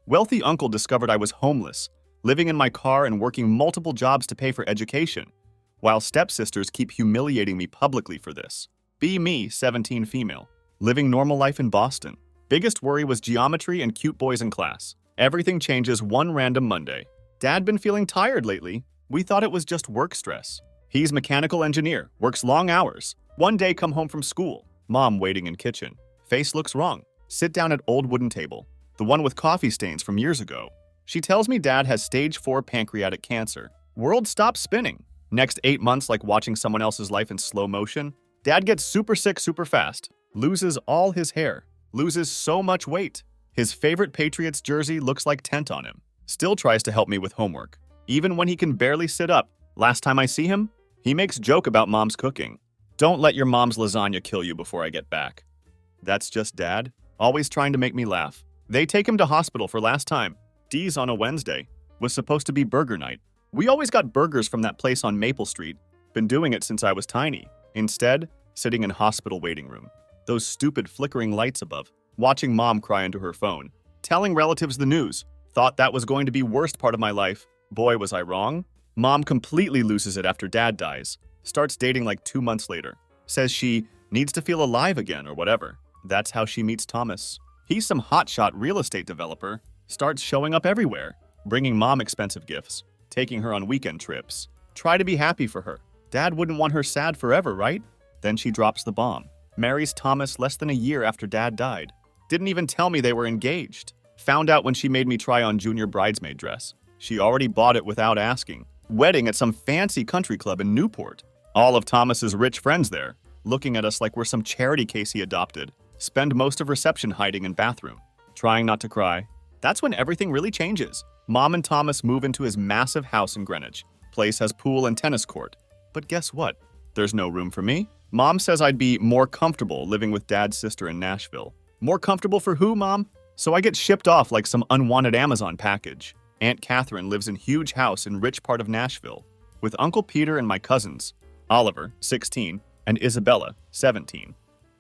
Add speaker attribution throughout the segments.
Speaker 1: Wealthy uncle discovered I was homeless, living in my car and working multiple jobs to pay for education, while stepsisters keep humiliating me publicly for this. Be me, 17 female, living normal life in Boston. Biggest worry was geometry and cute boys in class. Everything changes one random Monday. Dad been feeling tired lately. We thought it was just work stress. He's mechanical engineer, works long hours. One day come home from school. Mom waiting in kitchen. Face looks wrong. Sit down at old wooden table. The one with coffee stains from years ago. She tells me dad has stage 4 pancreatic cancer. World stops spinning. Next 8 months like watching someone else's life in slow motion. Dad gets super sick super fast. Loses all his hair. Loses so much weight. His favorite Patriots jersey looks like tent on him. Still tries to help me with homework. Even when he can barely sit up. Last time I see him, he makes joke about mom's cooking. Don't let your mom's lasagna kill you before I get back. That's just dad, always trying to make me laugh. They take him to hospital for last time. D's on a Wednesday. Was supposed to be burger night. We always got burgers from that place on Maple Street. Been doing it since I was tiny. Instead, sitting in hospital waiting room. Those stupid flickering lights above. Watching mom cry into her phone. Telling relatives the news. Thought that was going to be worst part of my life. Boy, was I wrong. Mom completely loses it after dad dies. Starts dating like 2 months later. Says she needs to feel alive again or whatever. That's how she meets Thomas. He's some hotshot real estate developer. Starts showing up everywhere. Bringing mom expensive gifts. Taking her on weekend trips. Try to be happy for her. Dad wouldn't want her sad forever, right? Then she drops the bomb. Marries Thomas less than a year after dad died. Didn't even tell me they were engaged. Found out when she made me try on junior bridesmaid dress. She already bought it without asking. Wedding at some fancy country club in Newport. All of Thomas's rich friends there, looking at us like we're some charity case he adopted. Spend most of reception hiding in bathroom. Trying not to cry. That's when everything really changes. Mom and Thomas move into his massive house in Greenwich. Place has pool and tennis court. But guess what? There's no room for me. Mom says I'd be more comfortable living with dad's sister in Nashville. More comfortable for who, Mom? So I get shipped off like some unwanted Amazon package. Aunt Catherine lives in huge house in rich part of Nashville. With Uncle Peter and my cousins, Oliver, 16, and Isabella, 17.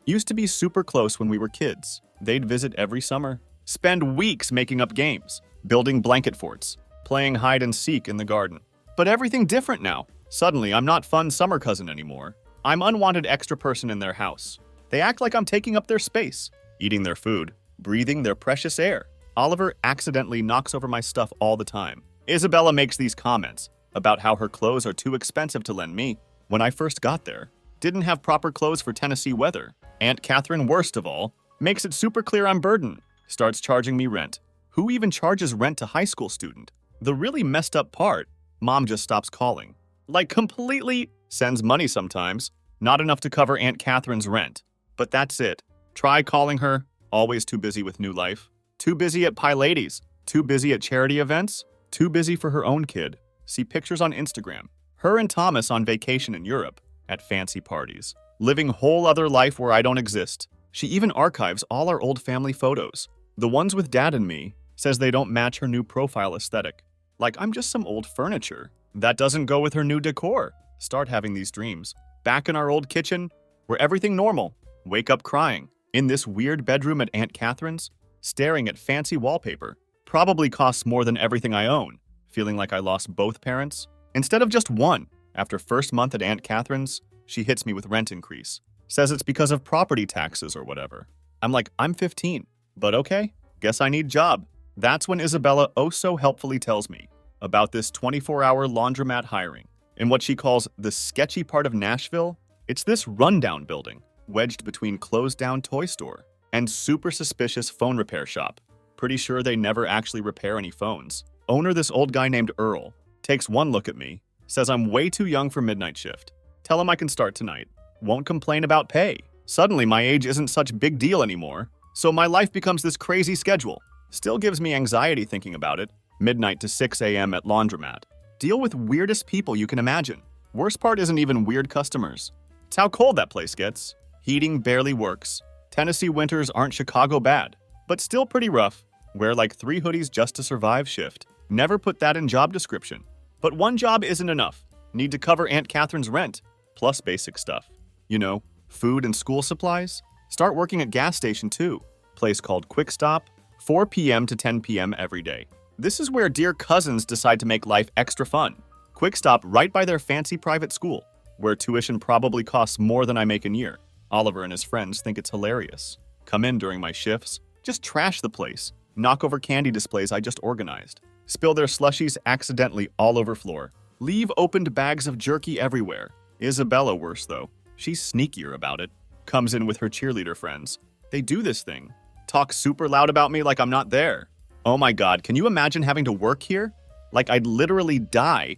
Speaker 1: Used to be super close when we were kids. They'd visit every summer. Spend weeks making up games, building blanket forts, playing hide and seek in the garden. But everything different now. Suddenly, I'm not fun summer cousin anymore. I'm unwanted extra person in their house. They act like I'm taking up their space, eating their food, breathing their precious air. Oliver accidentally knocks over my stuff all the time. Isabella makes these comments about how her clothes are too expensive to lend me. When I first got there, didn't have proper clothes for Tennessee weather. Aunt Catherine, worst of all, makes it super clear I'm burdened. Starts charging me rent. Who even charges rent to high school student? The really messed up part, Mom just stops calling. Like completely sends money sometimes. Not enough to cover Aunt Catherine's rent. But that's it. Try calling her, always too busy with new life. Too busy at Pie Ladies. Too busy at charity events. Too busy for her own kid. See pictures on Instagram. Her and Thomas on vacation in Europe. At fancy parties. Living whole other life where I don't exist. She even archives all our old family photos. The ones with dad and me. Says they don't match her new profile aesthetic. Like I'm just some old furniture. That doesn't go with her new decor. Start having these dreams. Back in our old kitchen, where everything normal. Wake up crying. In this weird bedroom at Aunt Catherine's, staring at fancy wallpaper. Probably costs more than everything I own. Feeling like I lost both parents. Instead of just one. After first month at Aunt Catherine's, she hits me with rent increase. Says it's because of property taxes or whatever. I'm like, I'm 15. But okay, guess I need job. That's when Isabella oh so helpfully tells me about this 24-hour laundromat hiring. In what she calls the sketchy part of Nashville, it's this rundown building, wedged between closed-down toy store and super suspicious phone repair shop. Pretty sure they never actually repair any phones. Owner, this old guy named Earl, takes one look at me, says I'm way too young for midnight shift. Tell him I can start tonight. Won't complain about pay. Suddenly my age isn't such big deal anymore, so my life becomes this crazy schedule. Still gives me anxiety thinking about it. Midnight to 6 a.m. at laundromat. Deal with weirdest people you can imagine. Worst part isn't even weird customers. It's how cold that place gets. Heating barely works. Tennessee winters aren't Chicago bad, but still pretty rough. Wear like 3 hoodies just to survive shift. Never put that in job description. But one job isn't enough. Need to cover Aunt Catherine's rent, plus basic stuff. You know, food and school supplies. Start working at gas station too. Place called Quick Stop. 4 p.m. to 10 p.m. every day. This is where dear cousins decide to make life extra fun. Quick stop right by their fancy private school, where tuition probably costs more than I make a year. Oliver and his friends think it's hilarious. Come in during my shifts, just trash the place, knock over candy displays I just organized, spill their slushies accidentally all over floor, leave opened bags of jerky everywhere. Isabella worse though. She's sneakier about it. Comes in with her cheerleader friends. They do this thing. Talk super loud about me like I'm not there. Oh my god, can you imagine having to work here? Like I'd literally die.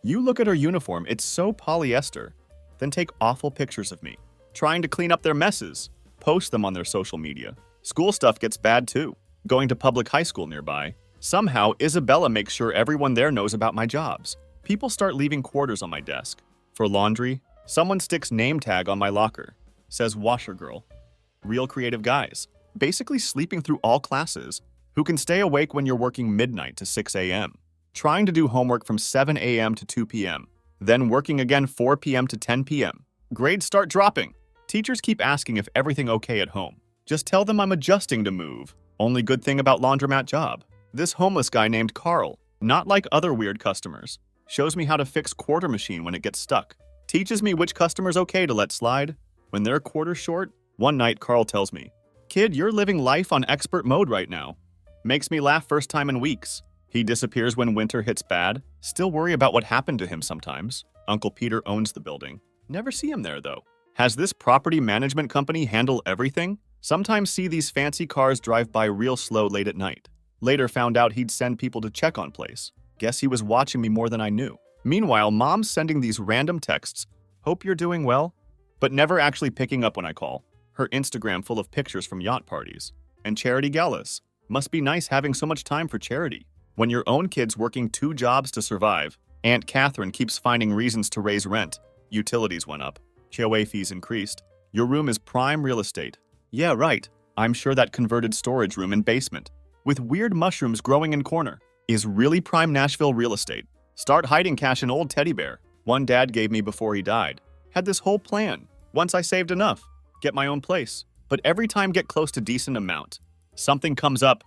Speaker 1: You look at her uniform, it's so polyester. Then take awful pictures of me, trying to clean up their messes, post them on their social media. School stuff gets bad too. Going to public high school nearby. Somehow, Isabella makes sure everyone there knows about my jobs. People start leaving quarters on my desk. For laundry, someone sticks name tag on my locker. Says washer girl. Real creative guys. Basically sleeping through all classes. Who can stay awake when you're working midnight to 6 a.m. Trying to do homework from 7 a.m. to 2 p.m. Then working again 4 p.m. to 10 p.m. Grades start dropping. Teachers keep asking if everything okay at home. Just tell them I'm adjusting to move. Only good thing about laundromat job. This homeless guy named Carl, not like other weird customers, shows me how to fix quarter machine when it gets stuck. Teaches me which customer's okay to let slide. When they're quarter short, one night Carl tells me, "Kid, you're living life on expert mode right now." Makes me laugh first time in weeks. He disappears when winter hits bad. Still worry about what happened to him sometimes. Uncle Peter owns the building. Never see him there though. Has this property management company handle everything? Sometimes see these fancy cars drive by real slow late at night. Later found out he'd send people to check on place. Guess he was watching me more than I knew. Meanwhile, mom's sending these random texts. Hope you're doing well. But never actually picking up when I call. Her Instagram full of pictures from yacht parties. And charity galas. Must be nice having so much time for charity. When your own kid's working 2 jobs to survive, Aunt Catherine keeps finding reasons to raise rent. Utilities went up. HOA fees increased. Your room is prime real estate. Yeah, right. I'm sure that converted storage room and basement, with weird mushrooms growing in corner, is really prime Nashville real estate. Start hiding cash in old teddy bear. One dad gave me before he died. Had this whole plan. Once I saved enough, get my own place. But every time get close to decent amount, something comes up.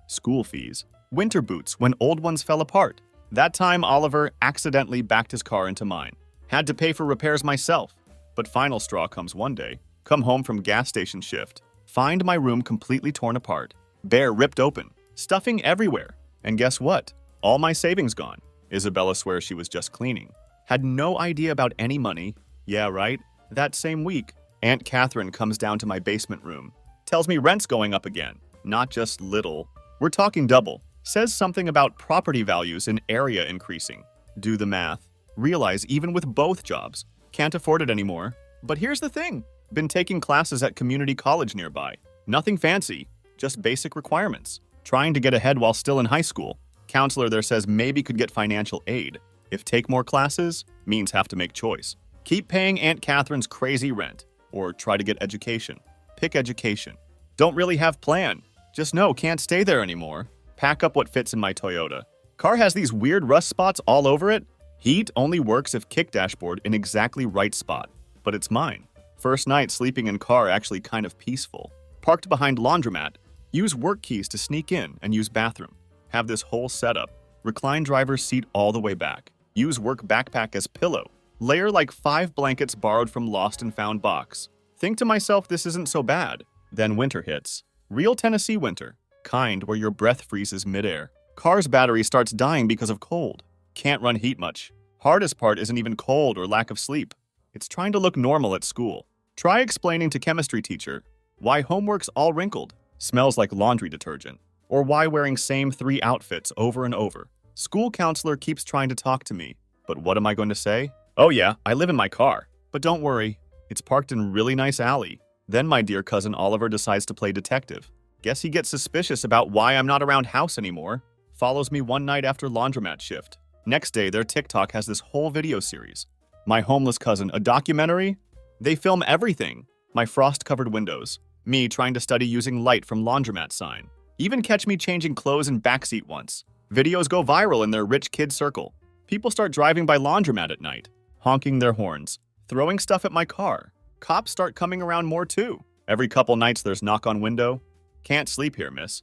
Speaker 1: School fees. Winter boots when old ones fell apart. That time Oliver accidentally backed his car into mine. Had to pay for repairs myself. But final straw comes one day. Come home from gas station shift. Find my room completely torn apart. Bare ripped open. Stuffing everywhere. And guess what? All my savings gone. Isabella swears she was just cleaning. Had no idea about any money. Yeah, right? That same week, Aunt Catherine comes down to my basement room. Tells me rent's going up again. Not just little. We're talking double. Says something about property values in area increasing. Do the math. Realize even with both jobs, can't afford it anymore. But here's the thing. Been taking classes at community college nearby. Nothing fancy, just basic requirements. Trying to get ahead while still in high school. Counselor there says maybe could get financial aid. If take more classes, means have to make choice. Keep paying Aunt Catherine's crazy rent, or try to get education. Pick education. Don't really have plan. Just know can't stay there anymore. Pack up what fits in my Toyota. Car has these weird rust spots all over it. Heat only works if kick dashboard in exactly right spot. But it's mine. First night sleeping in car actually kind of peaceful. Parked behind laundromat. Use work keys to sneak in and use bathroom. Have this whole setup. Recline driver's seat all the way back. Use work backpack as pillow. Layer like 5 blankets borrowed from lost and found box. Think to myself this isn't so bad. Then winter hits. Real Tennessee winter. Kind where your breath freezes midair. Car's battery starts dying because of cold. Can't run heat much. Hardest part isn't even cold or lack of sleep. It's trying to look normal at school. Try explaining to chemistry teacher why homework's all wrinkled, smells like laundry detergent, or why wearing same 3 outfits over and over. School counselor keeps trying to talk to me, but what am I going to say? Oh yeah, I live in my car. But don't worry, it's parked in really nice alley. Then my dear cousin Oliver decides to play detective. Guess he gets suspicious about why I'm not around house anymore. Follows me one night after laundromat shift. Next day, their TikTok has this whole video series. My homeless cousin, a documentary? They film everything. My frost-covered windows. Me trying to study using light from laundromat sign. Even catch me changing clothes in backseat once. Videos go viral in their rich kid circle. People start driving by laundromat at night, honking their horns, throwing stuff at my car. Cops start coming around more too. Every couple nights there's knock on window. Can't sleep here, miss.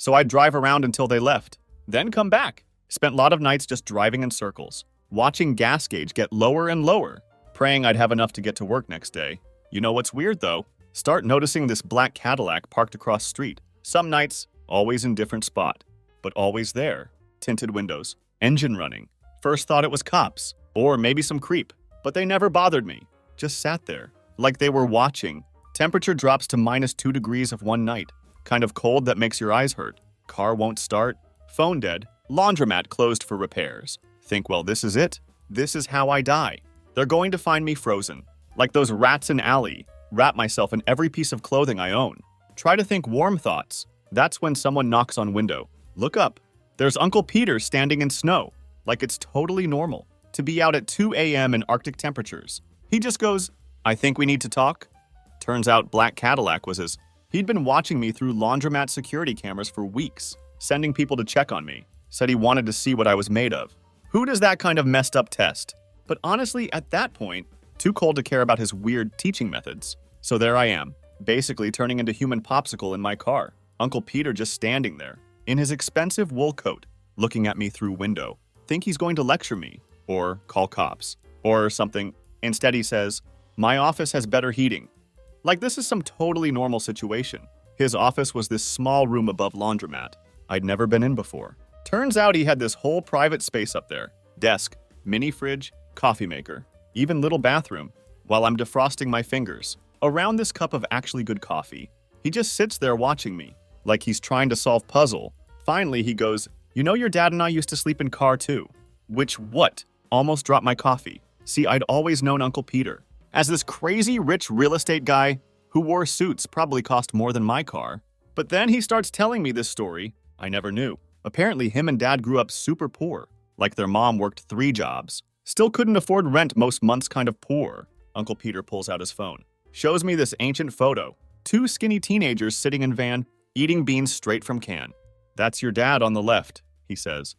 Speaker 1: so I'd drive around until they left, then come back. Spent a lot of nights just driving in circles, watching gas gauge get lower and lower, praying I'd have enough to get to work next day. You know what's weird though? Start noticing this black Cadillac parked across street. Some nights, always in different spot, but always there. Tinted windows, engine running. First thought it was cops, or maybe some creep, but they never bothered me. Just sat there, like they were watching. Temperature drops to -2 degrees of one night. Kind of cold that makes your eyes hurt. Car won't start. Phone dead. Laundromat closed for repairs. Think, well, this is it. This is how I die. They're going to find me frozen. Like those rats in alley. Wrap myself in every piece of clothing I own. Try to think warm thoughts. That's when someone knocks on window. Look up. There's Uncle Peter standing in snow. Like it's totally normal to be out at 2 a.m. in Arctic temperatures. He just goes, I think we need to talk. Turns out Black Cadillac was his. He'd been watching me through laundromat security cameras for weeks, sending people to check on me. Said he wanted to see what I was made of. Who does that kind of messed up test? But honestly, at that point, too cold to care about his weird teaching methods. So there I am, basically turning into human popsicle in my car. Uncle Peter just standing there, in his expensive wool coat, looking at me through window. Think he's going to lecture me, or call cops, or something. Instead he says, my office has better heating. Like this is some totally normal situation. His office was this small room above laundromat. I'd never been in before. Turns out he had this whole private space up there. Desk, mini fridge, coffee maker, even little bathroom. While I'm defrosting my fingers, around this cup of actually good coffee, he just sits there watching me, like he's trying to solve puzzle. Finally, he goes, you know your dad and I used to sleep in car too. Which what? Almost dropped my coffee. See, I'd always known Uncle Peter as this crazy rich real estate guy who wore suits probably cost more than my car. But then he starts telling me this story I never knew. Apparently him and dad grew up super poor, like their mom worked 3 jobs. Still couldn't afford rent most months, kind of poor. Uncle Peter pulls out his phone, shows me this ancient photo. 2 skinny teenagers sitting in van, eating beans straight from can. That's your dad on the left, he says.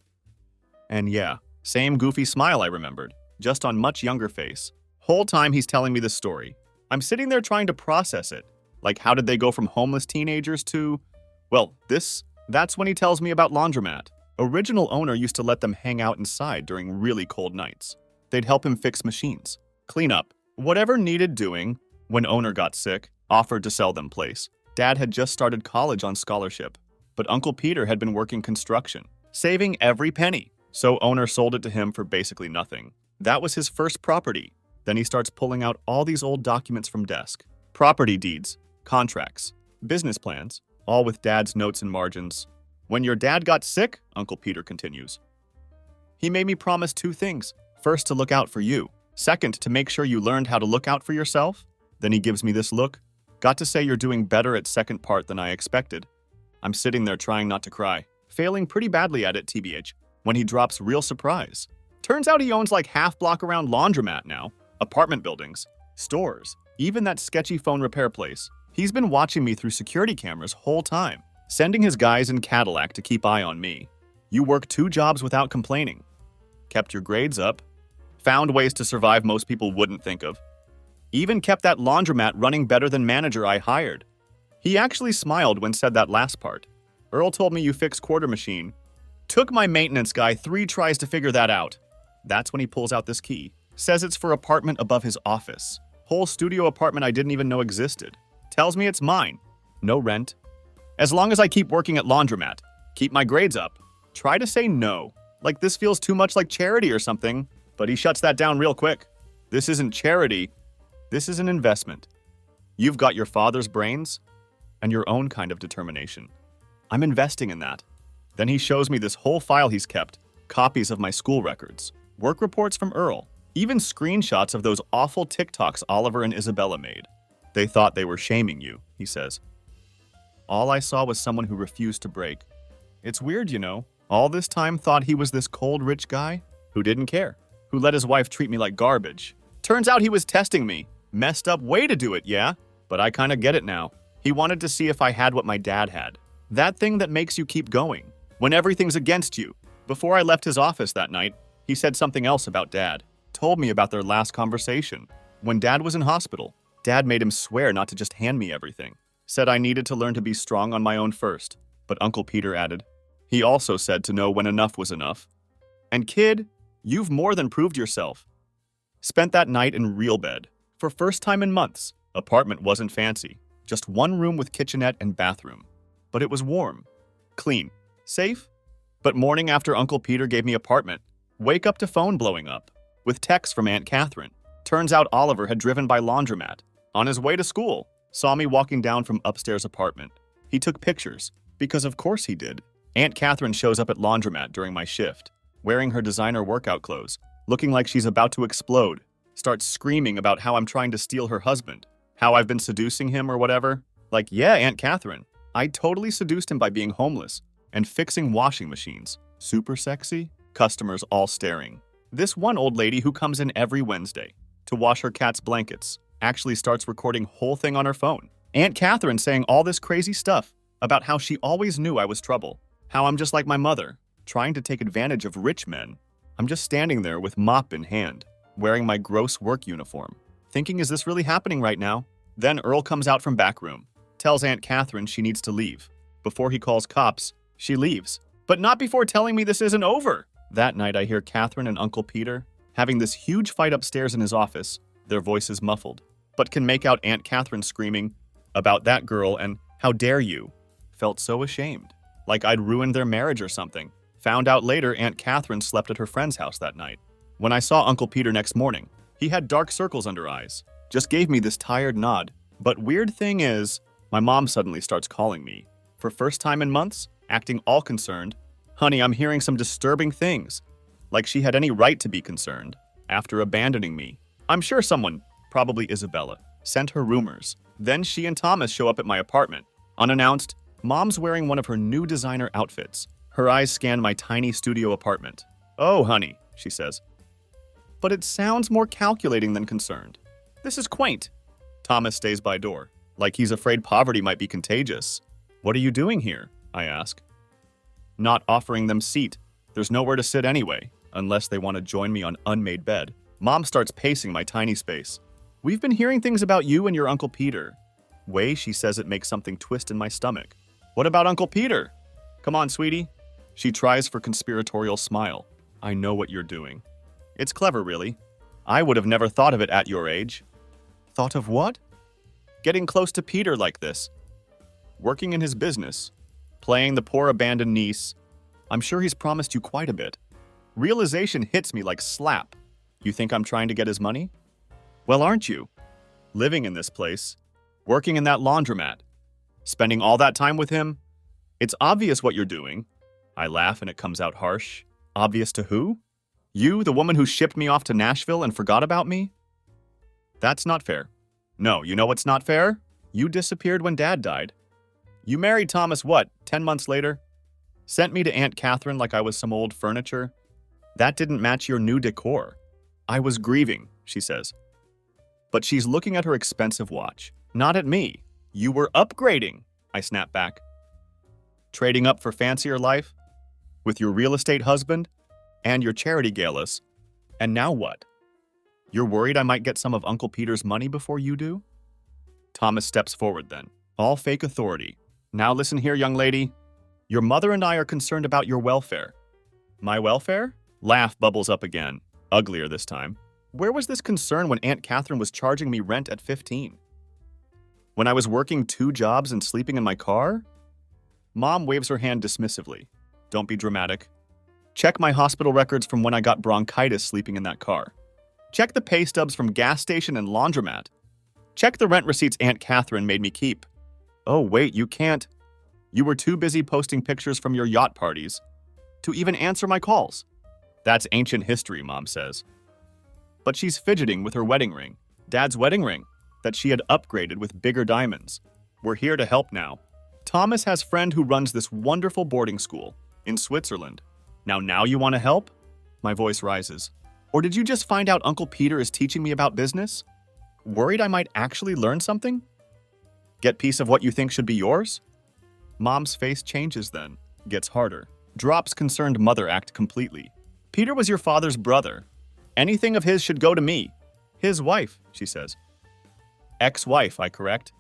Speaker 1: And yeah, same goofy smile I remembered, just on much younger face. Whole time he's telling me this story. I'm sitting there trying to process it. Like how did they go from homeless teenagers to... Well, that's when he tells me about laundromat. Original owner used to let them hang out inside during really cold nights. They'd help him fix machines, clean up, whatever needed doing. When owner got sick, offered to sell them place. Dad had just started college on scholarship, but Uncle Peter had been working construction, saving every penny. So owner sold it to him for basically nothing. That was his first property. Then he starts pulling out all these old documents from desk. Property deeds, contracts, business plans, all with dad's notes and margins. When your dad got sick, Uncle Peter continues, he made me promise 2 things. First, to look out for you. Second, to make sure you learned how to look out for yourself. Then he gives me this look. Got to say you're doing better at second part than I expected. I'm sitting there trying not to cry, failing pretty badly at it, TBH, when he drops real surprise. Turns out he owns like half block around laundromat now, apartment buildings, stores, even that sketchy phone repair place. He's been watching me through security cameras whole time, sending his guys in Cadillac to keep eye on me. You work 2 jobs without complaining. Kept your grades up. Found ways to survive most people wouldn't think of. Even kept that laundromat running better than manager I hired. He actually smiled when said that last part. Earl told me you fix quarter machine. Took my maintenance guy 3 tries to figure that out. That's when he pulls out this key. Says it's for apartment above his office. Whole studio apartment I didn't even know existed. Tells me it's mine. No rent. As long as I keep working at laundromat. Keep my grades up. Try to say no. Like this feels too much like charity or something. But he shuts that down real quick. This isn't charity. This is an investment. You've got your father's brains and your own kind of determination. I'm investing in that. Then he shows me this whole file he's kept. Copies of my school records. Work reports from Earl. Even screenshots of those awful TikToks Oliver and Isabella made. They thought they were shaming you, he says. All I saw was someone who refused to break. It's weird, you know. All this time thought he was this cold, rich guy who didn't care, who let his wife treat me like garbage. Turns out he was testing me. Messed up way to do it, yeah? But I kinda get it now. He wanted to see if I had what my dad had. That thing that makes you keep going, when everything's against you. Before I left his office that night, he said something else about dad. Told me about their last conversation. When dad was in hospital, dad made him swear not to just hand me everything. Said I needed to learn to be strong on my own first. But Uncle Peter added, he also said to know when enough was enough. And kid, you've more than proved yourself. Spent that night in real bed. For first time in months. Apartment wasn't fancy. Just one room with kitchenette and bathroom. But it was warm. Clean. Safe? But morning after Uncle Peter gave me apartment. Wake up to phone blowing up. With text from Aunt Catherine. Turns out Oliver had driven by laundromat. On his way to school. Saw me walking down from upstairs apartment. He took pictures. Because of course he did. Aunt Catherine shows up at laundromat during my shift. Wearing her designer workout clothes. Looking like she's about to explode. Starts screaming about how I'm trying to steal her husband. How I've been seducing him or whatever. Like, yeah, Aunt Catherine. I totally seduced him by being homeless. And fixing washing machines. Super sexy. Customers all staring. This one old lady who comes in every Wednesday to wash her cat's blankets actually starts recording whole thing on her phone. Aunt Catherine saying all this crazy stuff about how she always knew I was trouble. How I'm just like my mother, trying to take advantage of rich men. I'm just standing there with mop in hand, wearing my gross work uniform, thinking, is this really happening right now? Then Earl comes out from back room, tells Aunt Catherine she needs to leave. Before he calls cops, she leaves. But not before telling me this isn't over. That night I hear Catherine and Uncle Peter having this huge fight upstairs in his office, their voices muffled, but can make out Aunt Catherine screaming about that girl and how dare you. Felt so ashamed, like I'd ruined their marriage or something. Found out later Aunt Catherine slept at her friend's house that night. When I saw Uncle Peter next morning, he had dark circles under eyes, just gave me this tired nod. But weird thing is, my mom suddenly starts calling me. For first time in months, acting all concerned. Honey, I'm hearing some disturbing things. Like she had any right to be concerned. After abandoning me. I'm sure someone, probably Isabella, sent her rumors. Then she and Thomas show up at my apartment. Unannounced, Mom's wearing one of her new designer outfits. Her eyes scan my tiny studio apartment. Oh, honey, she says. But it sounds more calculating than concerned. This is quaint. Thomas stays by door, like he's afraid poverty might be contagious. What are you doing here? I ask. Not offering them seat. There's nowhere to sit anyway, unless they want to join me on unmade bed. Mom starts pacing my tiny space. We've been hearing things about you and your Uncle Peter. Way she says it makes something twist in my stomach. What about Uncle Peter? Come on, sweetie. She tries for conspiratorial smile. I know what you're doing. It's clever, really. I would have never thought of it at your age. Thought of what? Getting close to Peter like this. Working in his business. Playing the poor abandoned niece. I'm sure he's promised you quite a bit. Realization hits me like slap. You think I'm trying to get his money? Well, aren't you? Living in this place. Working in that laundromat. Spending all that time with him. It's obvious what you're doing. I laugh and it comes out harsh. Obvious to who? You, the woman who shipped me off to Nashville and forgot about me? That's not fair. No, you know what's not fair? You disappeared when Dad died. You married Thomas, what, 10 months later? Sent me to Aunt Catherine like I was some old furniture. That didn't match your new decor. I was grieving, she says. But she's looking at her expensive watch, not at me. You were upgrading, I snap back. Trading up for fancier life? With your real estate husband? And your charity galas? And now what? You're worried I might get some of Uncle Peter's money before you do? Thomas steps forward then. All fake authority. Now listen here, young lady. Your mother and I are concerned about your welfare. My welfare? Laugh bubbles up again. Uglier this time. Where was this concern when Aunt Catherine was charging me rent at 15? When I was working 2 jobs and sleeping in my car? Mom waves her hand dismissively. Don't be dramatic. Check my hospital records from when I got bronchitis sleeping in that car. Check the pay stubs from gas station and laundromat. Check the rent receipts Aunt Catherine made me keep. Oh, wait, you can't. You were too busy posting pictures from your yacht parties to even answer my calls. That's ancient history, Mom says. But she's fidgeting with her wedding ring, Dad's wedding ring, that she had upgraded with bigger diamonds. We're here to help now. Thomas has a friend who runs this wonderful boarding school in Switzerland. Now you want to help? My voice rises. Or did you just find out Uncle Peter is teaching me about business? Worried I might actually learn something? Get piece of what you think should be yours? Mom's face changes then, gets harder, drops concerned mother act completely. Peter was your father's brother. Anything of his should go to me. His wife, she says. Ex-wife, I correct.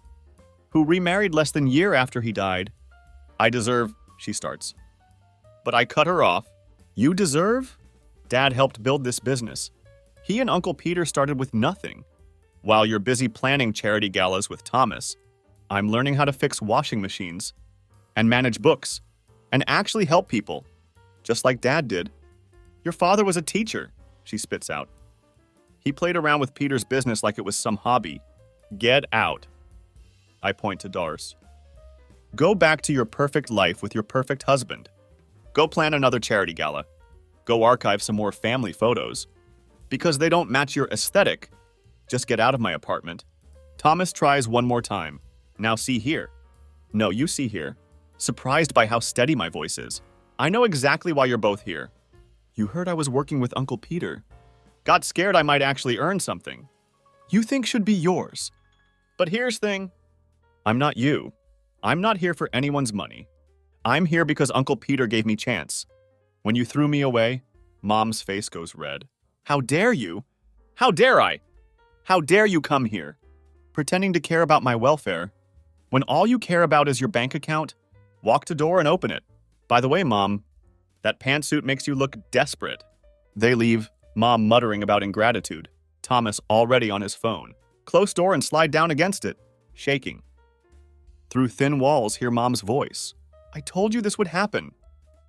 Speaker 1: Who remarried less than a year after he died. I deserve, she starts. But I cut her off. You deserve? Dad helped build this business. He and Uncle Peter started with nothing. While you're busy planning charity galas with Thomas, I'm learning how to fix washing machines and manage books and actually help people, just like Dad did. Your father was a teacher, she spits out. He played around with Peter's business like it was some hobby. Get out. I point to Darce. Go back to your perfect life with your perfect husband. Go plan another charity gala. Go archive some more family photos. Because they don't match your aesthetic, just get out of my apartment. Thomas tries one more time. Now see here. No, you see here. Surprised by how steady my voice is. I know exactly why you're both here. You heard I was working with Uncle Peter. Got scared I might actually earn something. You think should be yours. But here's thing. I'm not you. I'm not here for anyone's money. I'm here because Uncle Peter gave me chance. When you threw me away, Mom's face goes red. How dare you? How dare I? How dare you come here? Pretending to care about my welfare. When all you care about is your bank account, walk to door and open it. By the way, Mom, that pantsuit makes you look desperate. They leave, Mom muttering about ingratitude. Thomas already on his phone. Close door and slide down against it, shaking. Through thin walls, hear Mom's voice. I told you this would happen.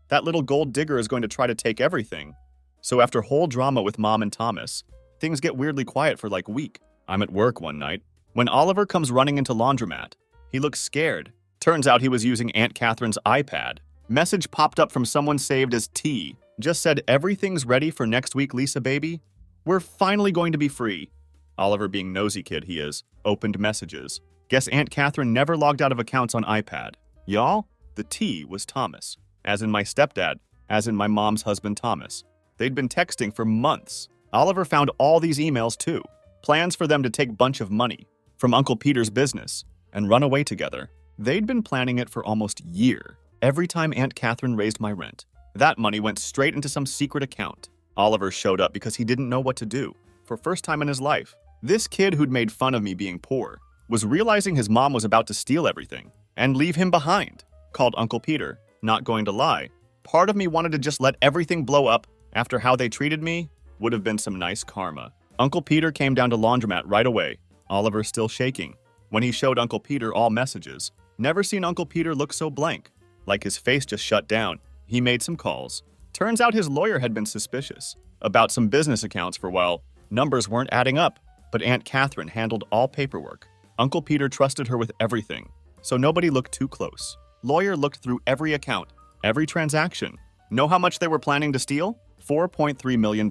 Speaker 1: That little gold digger is going to try to take everything. So after whole drama with Mom and Thomas, things get weirdly quiet for like a week. I'm at work one night when Oliver comes running into laundromat. He looks scared. Turns out he was using Aunt Catherine's iPad. Message popped up from someone saved as T. Just said everything's ready for next week, Lisa baby. We're finally going to be free. Oliver, being nosy kid he is, opened messages. Guess Aunt Catherine never logged out of accounts on iPad. Y'all, the T was Thomas. As in my stepdad, as in my mom's husband Thomas. They'd been texting for months. Oliver found all these emails too. Plans for them to take bunch of money from Uncle Peter's business and run away together. They'd been planning it for almost a year. Every time Aunt Catherine raised my rent, that money went straight into some secret account. Oliver showed up because he didn't know what to do. For first time in his life, this kid who'd made fun of me being poor was realizing his mom was about to steal everything and leave him behind. Called Uncle Peter. Not going to lie, part of me wanted to just let everything blow up after how they treated me. Would have been some nice karma. Uncle Peter came down to laundromat right away. Oliver still shaking. When he showed Uncle Peter all messages, never seen Uncle Peter look so blank. Like his face just shut down. He made some calls. Turns out his lawyer had been suspicious about some business accounts for a while. Numbers weren't adding up, but Aunt Catherine handled all paperwork. Uncle Peter trusted her with everything, so nobody looked too close. Lawyer looked through every account, every transaction. Know how much they were planning to steal? $4.3 million.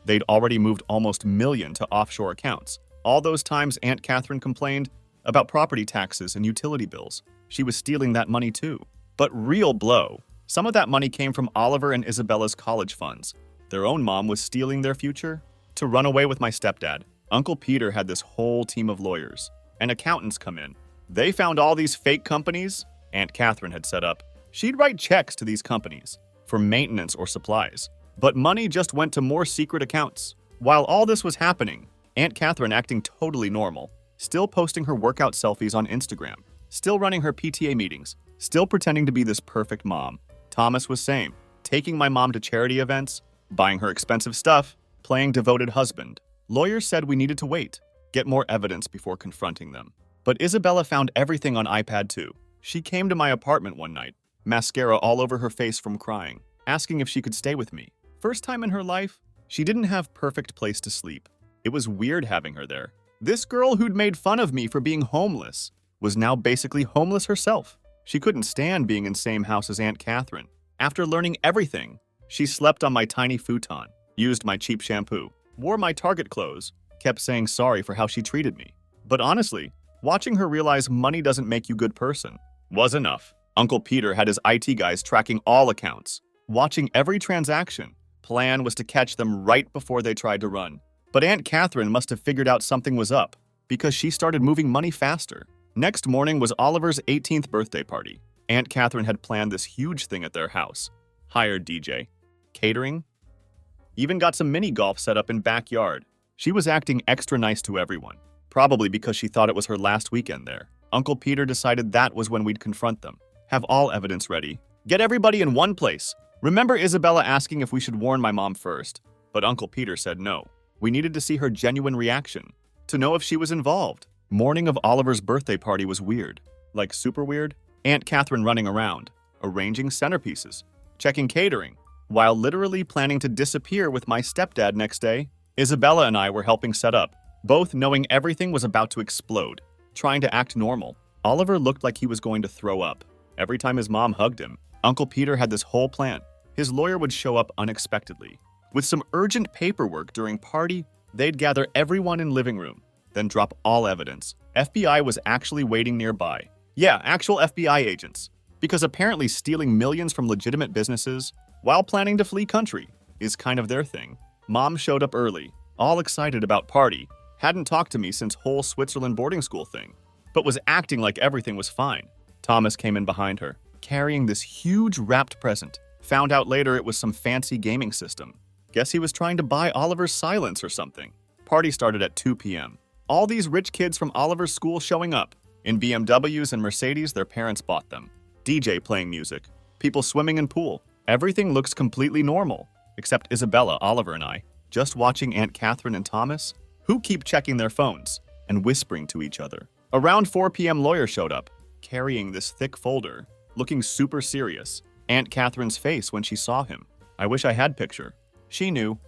Speaker 1: They'd already moved almost $1 million to offshore accounts. All those times Aunt Catherine complained about property taxes and utility bills. She was stealing that money too. But real blow. Some of that money came from Oliver and Isabella's college funds. Their own mom was stealing their future to run away with my stepdad. Uncle Peter had this whole team of lawyers and accountants come in. They found all these fake companies Aunt Catherine had set up. She'd write checks to these companies for maintenance or supplies, but money just went to more secret accounts. While all this was happening, Aunt Catherine acting totally normal, still posting her workout selfies on Instagram, still running her PTA meetings, still pretending to be this perfect mom. Thomas was same, taking my mom to charity events, buying her expensive stuff, playing devoted husband. Lawyers said we needed to wait, get more evidence before confronting them. But Isabella found everything on iPad too. She came to my apartment one night, mascara all over her face from crying, asking if she could stay with me. First time in her life, she didn't have perfect place to sleep. It was weird having her there. This girl who'd made fun of me for being homeless was now basically homeless herself. She couldn't stand being in same house as Aunt Catherine. After learning everything, she slept on my tiny futon, used my cheap shampoo, wore my Target clothes, kept saying sorry for how she treated me. But honestly, watching her realize money doesn't make you a good person was enough. Uncle Peter had his IT guys tracking all accounts, watching every transaction. Plan was to catch them right before they tried to run. But Aunt Catherine must have figured out something was up because she started moving money faster. Next morning was Oliver's 18th birthday party. Aunt Catherine had planned this huge thing at their house. Hired DJ, catering, even got some mini golf set up in backyard. She was acting extra nice to everyone, probably because she thought it was her last weekend there. Uncle Peter decided that was when we'd confront them. Have all evidence ready. Get everybody in one place. Remember Isabella asking if we should warn my mom first, but Uncle Peter said no. We needed to see her genuine reaction, to know if she was involved. Morning of Oliver's birthday party was weird. Like super weird. Aunt Catherine running around, arranging centerpieces, checking catering, while literally planning to disappear with my stepdad next day. Isabella and I were helping set up, both knowing everything was about to explode, trying to act normal. Oliver looked like he was going to throw up. Every time his mom hugged him, Uncle Peter had this whole plan. His lawyer would show up unexpectedly. With some urgent paperwork during party, they'd gather everyone in living room, then drop all evidence. FBI was actually waiting nearby. Yeah, actual FBI agents. Because apparently stealing millions from legitimate businesses while planning to flee country is kind of their thing. Mom showed up early, all excited about party, hadn't talked to me since whole Switzerland boarding school thing, but was acting like everything was fine. Thomas came in behind her, carrying this huge wrapped present. Found out later it was some fancy gaming system. Guess he was trying to buy Oliver's silence or something. Party started at 2 p.m. All these rich kids from Oliver's school showing up. In BMWs and Mercedes their parents bought them. DJ playing music. People swimming in pool. Everything looks completely normal. Except Isabella, Oliver, and I. Just watching Aunt Catherine and Thomas, who keep checking their phones and whispering to each other. Around 4 p.m. lawyer showed up, carrying this thick folder, looking super serious. Aunt Catherine's face when she saw him. I wish I had picture. She knew.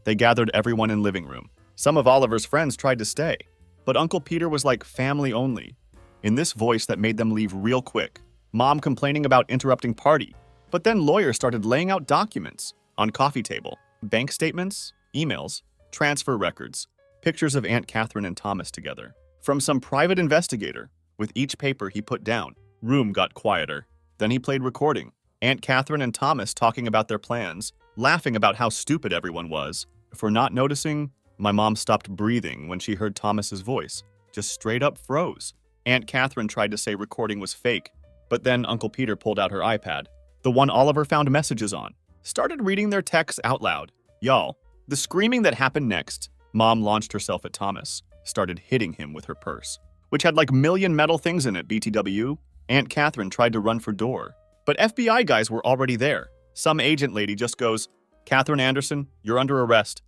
Speaker 1: They gathered everyone in living room. Some of Oliver's friends tried to stay, but Uncle Peter was like family only. In this voice that made them leave real quick. Mom complaining about interrupting party, but then lawyer started laying out documents on coffee table. Bank statements, emails, transfer records, pictures of Aunt Catherine and Thomas together. From some private investigator. With each paper he put down, room got quieter. Then he played recording. Aunt Catherine and Thomas talking about their plans, laughing about how stupid everyone was. For not noticing, my mom stopped breathing when she heard Thomas's voice. Just straight up froze. Aunt Catherine tried to say recording was fake, but then Uncle Peter pulled out her iPad, the one Oliver found messages on, started reading their texts out loud. Y'all, the screaming that happened next, Mom launched herself at Thomas, started hitting him with her purse, which had like million metal things in it, BTW. Aunt Catherine tried to run for door, but FBI guys were already there. Some agent lady just goes, "Catherine Anderson, you're under arrest.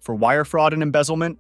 Speaker 1: For wire fraud and embezzlement."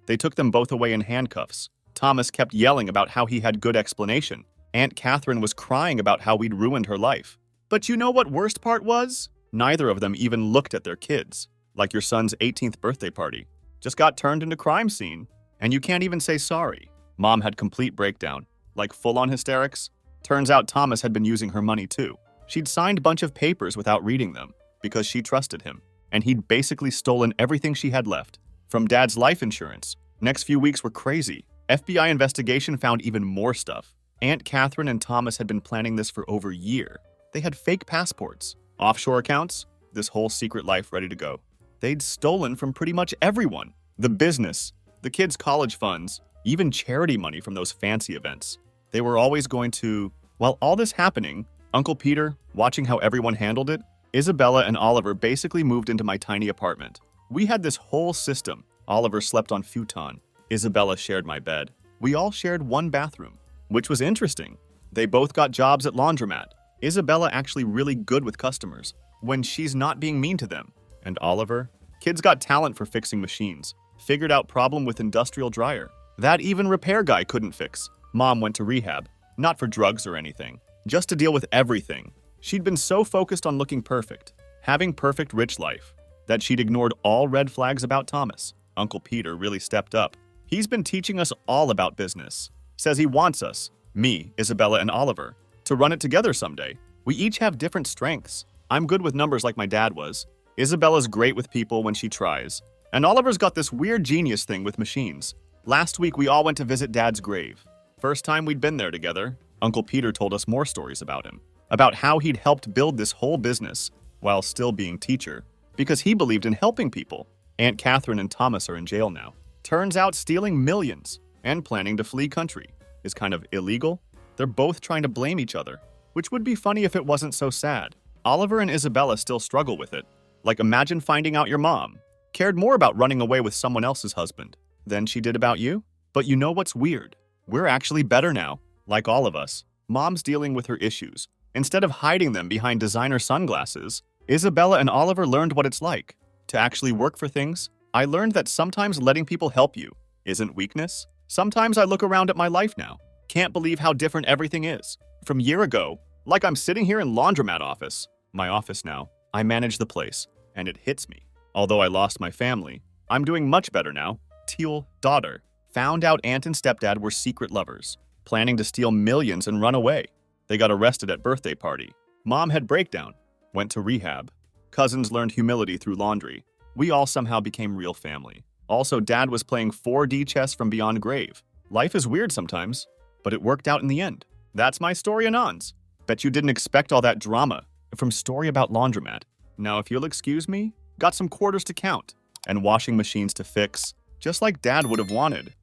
Speaker 1: They took them both away in handcuffs. Thomas kept yelling about how he had good explanation. Aunt Catherine was crying about how we'd ruined her life. But you know what worst part was? Neither of them even looked at their kids. Like your son's 18th birthday party. Just got turned into crime scene. And you can't even say sorry. Mom had complete breakdown. Like full-on hysterics. Turns out Thomas had been using her money too. She'd signed a bunch of papers without reading them because she trusted him. And he'd basically stolen everything she had left. From Dad's life insurance. Next few weeks were crazy. FBI investigation found even more stuff. Aunt Catherine and Thomas had been planning this for over a year. They had fake passports, offshore accounts, this whole secret life ready to go. They'd stolen from pretty much everyone. The business, the kids' college funds, even charity money from those fancy events. They were always going to... While all this happening, Uncle Peter, watching how everyone handled it, Isabella and Oliver basically moved into my tiny apartment. We had this whole system. Oliver slept on futon. Isabella shared my bed. We all shared one bathroom, which was interesting. They both got jobs at laundromat. Isabella actually really good with customers when she's not being mean to them. And Oliver? Kids got talent for fixing machines. Figured out problem with industrial dryer. That even repair guy couldn't fix. Mom went to rehab. Not for drugs or anything. Just to deal with everything. She'd been so focused on looking perfect, having perfect rich life, that she'd ignored all red flags about Thomas. Uncle Peter really stepped up. He's been teaching us all about business. Says he wants us, me, Isabella, and Oliver, to run it together someday. We each have different strengths. I'm good with numbers like my dad was. Isabella's great with people when she tries. And Oliver's got this weird genius thing with machines. Last week, we all went to visit Dad's grave. First time we'd been there together. Uncle Peter told us more stories about him. About how he'd helped build this whole business while still being teacher. Because he believed in helping people. Aunt Catherine and Thomas are in jail now. Turns out stealing millions and planning to flee country is kind of illegal. They're both trying to blame each other, which would be funny if it wasn't so sad. Oliver and Isabella still struggle with it. Like imagine finding out your mom cared more about running away with someone else's husband than she did about you. But you know what's weird? We're actually better now, like all of us. Mom's dealing with her issues, Instead of hiding them behind designer sunglasses, Isabella and Oliver learned what it's like to actually work for things. I learned that sometimes letting people help you isn't weakness. Sometimes I look around at my life now. Can't believe how different everything is. From a year ago, like I'm sitting here in laundromat office, my office now, I manage the place, and it hits me. Although I lost my family, I'm doing much better now. Teal, daughter, found out aunt and stepdad were secret lovers, planning to steal millions and run away. They got arrested at birthday party. Mom had breakdown, went to rehab. Cousins learned humility through laundry. We all somehow became real family. Also, Dad was playing 4D chess from beyond grave. Life is weird sometimes, but it worked out in the end. That's my story, Anons. Bet you didn't expect all that drama from Story About Laundromat. Now, if you'll excuse me, got some quarters to count and washing machines to fix, just like Dad would have wanted.